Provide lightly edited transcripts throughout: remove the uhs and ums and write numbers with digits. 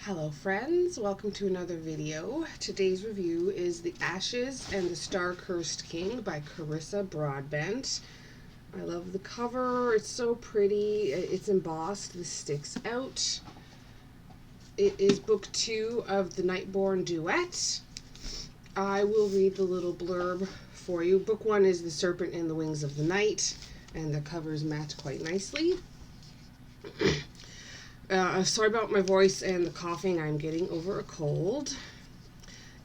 Hello friends, welcome to another video. Today's review is The Ashes and the Star-Cursed King by Carissa Broadbent. I love the cover, it's so pretty, it's embossed, this sticks out. It is book 2 of the Nightborn duet. I will read the little blurb for you. Book 1 is The Serpent and the Wings of the Night, and the covers match quite nicely. Sorry about my voice and the coughing. I'm getting over a cold.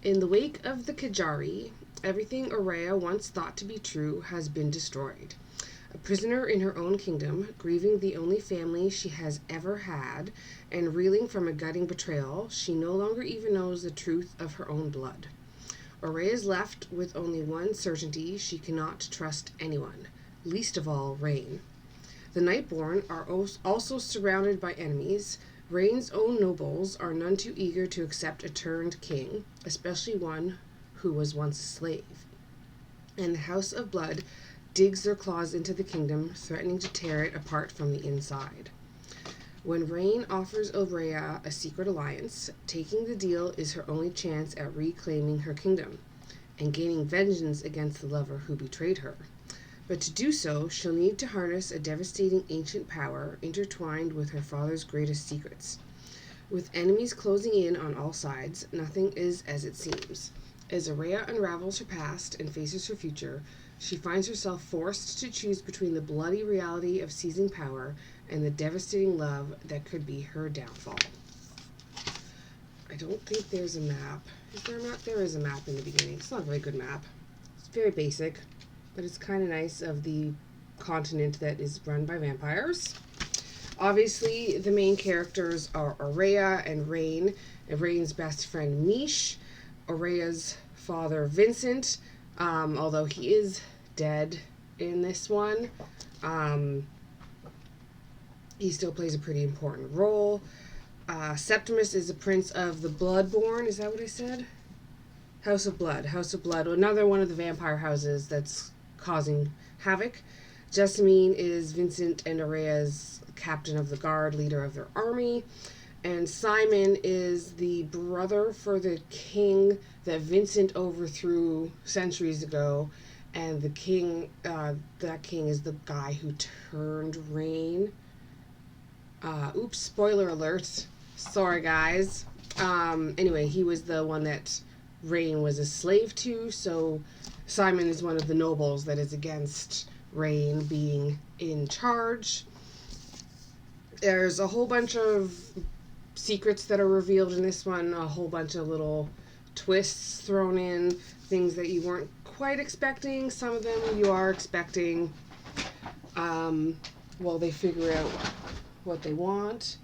In the wake of the Kajari, everything Aurea once thought to be true has been destroyed. A prisoner in her own kingdom, grieving the only family she has ever had, and reeling from a gutting betrayal, she no longer even knows the truth of her own blood. Aurea is left with only one certainty: she cannot trust anyone, least of all Rain. The Nightborn are also surrounded by enemies. Rain's own nobles are none too eager to accept a turned king, especially one who was once a slave. And the House of Blood digs their claws into the kingdom, threatening to tear it apart from the inside. When Rain offers Aurea a secret alliance, taking the deal is her only chance at reclaiming her kingdom and gaining vengeance against the lover who betrayed her. But to do so, she'll need to harness a devastating ancient power intertwined with her father's greatest secrets. With enemies closing in on all sides, nothing is as it seems. As Aurea unravels her past and faces her future, she finds herself forced to choose between the bloody reality of seizing power and the devastating love that could be her downfall. I don't think there's a map. Is there a map? There is a map in the beginning. It's not a very good map. It's very basic, but it's kind of nice of the continent that is run by vampires. Obviously, the main characters are Aurea and Rain, and Rain's best friend Mish, Aurea's father Vincent, although he is dead in this one. He still plays a pretty important role. Septimus is a prince of the Bloodborne. Is that what I said? House of Blood. House of Blood. Another one of the vampire houses that's causing havoc. Jessamine is Vincent and Aurea's captain of the guard, leader of their army. And Simon is the brother for the king that Vincent overthrew centuries ago. And the king, that king is the guy who turned Rain. Oops, spoiler alert. Sorry, guys. Anyway, he was the one that Rain was a slave to, so Simon is one of the nobles that is against Rain being in charge. There's a whole bunch of secrets that are revealed in this one, a whole bunch of little twists thrown in, things that you weren't quite expecting. Some of them you are expecting. They figure out what they want.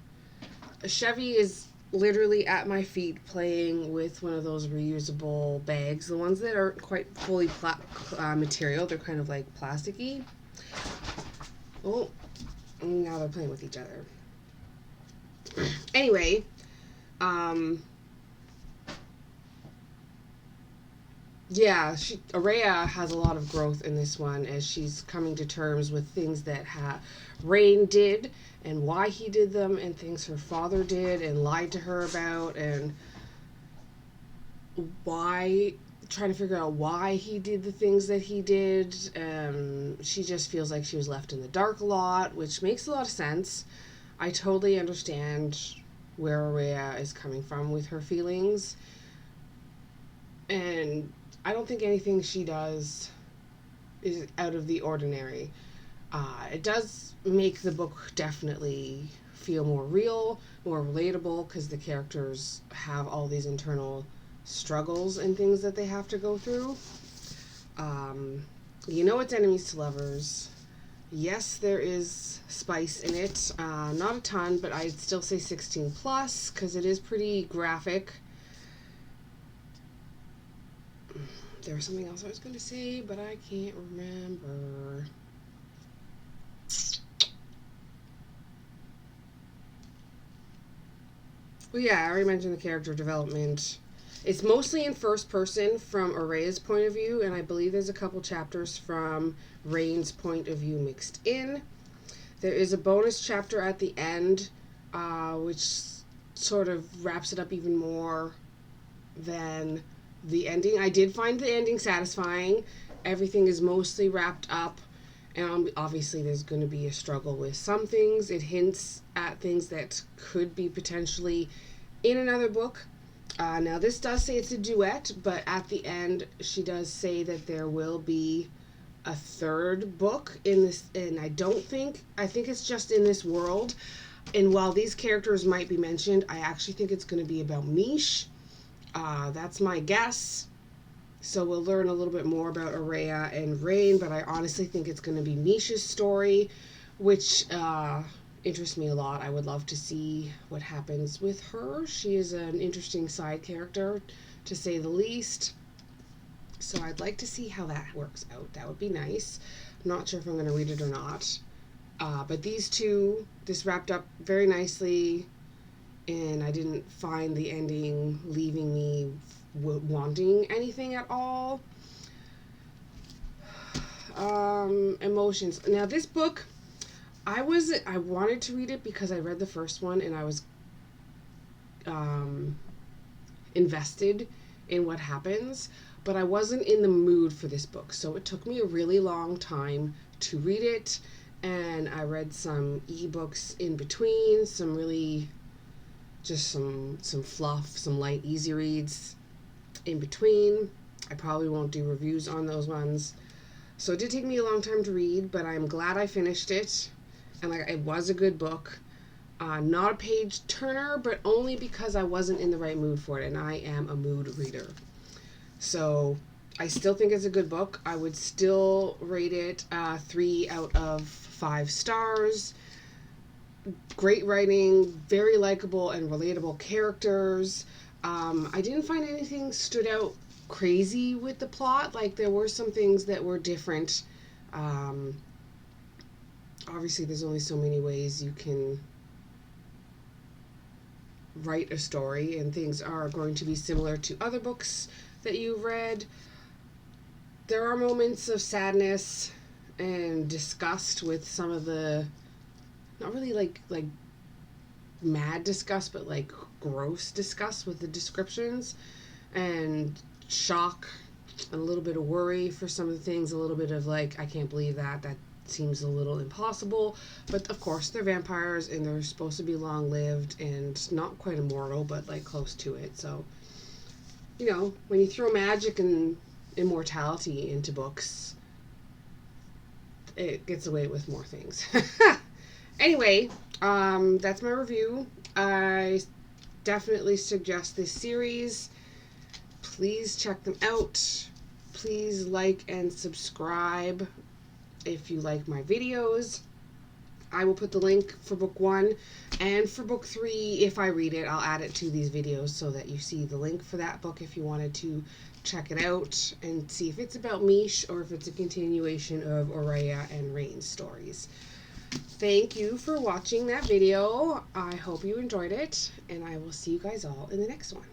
Chevy is literally at my feet playing with one of those reusable bags, the ones that aren't quite fully material. They're kind of like plasticky. Oh, now they're playing with each other. Anyway, Aurea has a lot of growth in this one as she's coming to terms with things that Rain did and why he did them, and things her father did and lied to her about, and trying to figure out why he did the things that he did. She just feels like she was left in the dark a lot, which makes a lot of sense. I totally understand where Aurea is coming from with her feelings, and I don't think anything she does is out of the ordinary. It does make the book definitely feel more real, more relatable, because the characters have all these internal struggles and things that they have to go through. It's enemies to lovers. Yes, there is spice in it. Not a ton, but I'd still say 16 plus, because it is pretty graphic. There was something else I was going to say, but I can't remember. Well, yeah, I already mentioned the character development. It's mostly in first person from Aurea's point of view, and I believe there's a couple chapters from Rain's point of view mixed in. There is a bonus chapter at the end, which sort of wraps it up even more than the ending. I did find the ending satisfying. Everything is mostly wrapped up, and obviously there's going to be a struggle with some things. It hints at things that could be potentially in another book. Now this does say it's a duet, but at the end she does say that there will be a third book in this, and I think it's just in this world. And while these characters might be mentioned, I actually think it's going to be about Mish. That's my guess. So we'll learn a little bit more about Araya and Rain, but I honestly think it's going to be Mish's story, which interests me a lot. I would love to see what happens with her. She is an interesting side character, to say the least. So I'd like to see how that works out. That would be nice. I'm not sure if I'm going to read it or not. But these two, this wrapped up very nicely, and I didn't find the ending leaving me wanting anything at all. Emotions. Now this book, I wanted to read it because I read the first one and I was invested in what happens, but I wasn't in the mood for this book. So it took me a really long time to read it, and I read some ebooks in between, some really just some fluff, some light easy reads in between. I probably won't do reviews on those ones. So it did take me a long time to read, but I'm glad I finished it. And it was a good book. Not a page turner, but only because I wasn't in the right mood for it, and I am a mood reader. So I still think it's a good book. I would still rate it 3 out of 5 stars. Great writing, very likable and relatable characters. I didn't find anything stood out crazy with the plot. Like, there were some things that were different. Obviously, there's only so many ways you can write a story, and things are going to be similar to other books that you've read. There are moments of sadness and disgust with some of the, not really like mad disgust, but like gross disgust with the descriptions, and shock, a little bit of worry for some of the things, a little bit of like, I can't believe that seems a little impossible. But of course they're vampires and they're supposed to be long lived and not quite immortal, but like close to it. So, you know, when you throw magic and immortality into books, it gets away with more things. Anyway, that's my review. I definitely suggest this series. Please check them out. Please like and subscribe if you like my videos. I will put the link for book 1 and for book 3. If I read it, I'll add it to these videos so that you see the link for that book if you wanted to check it out and see if it's about Mish or if it's a continuation of Araya and Rain's stories. Thank you for watching that video. I hope you enjoyed it, and I will see you guys all in the next one.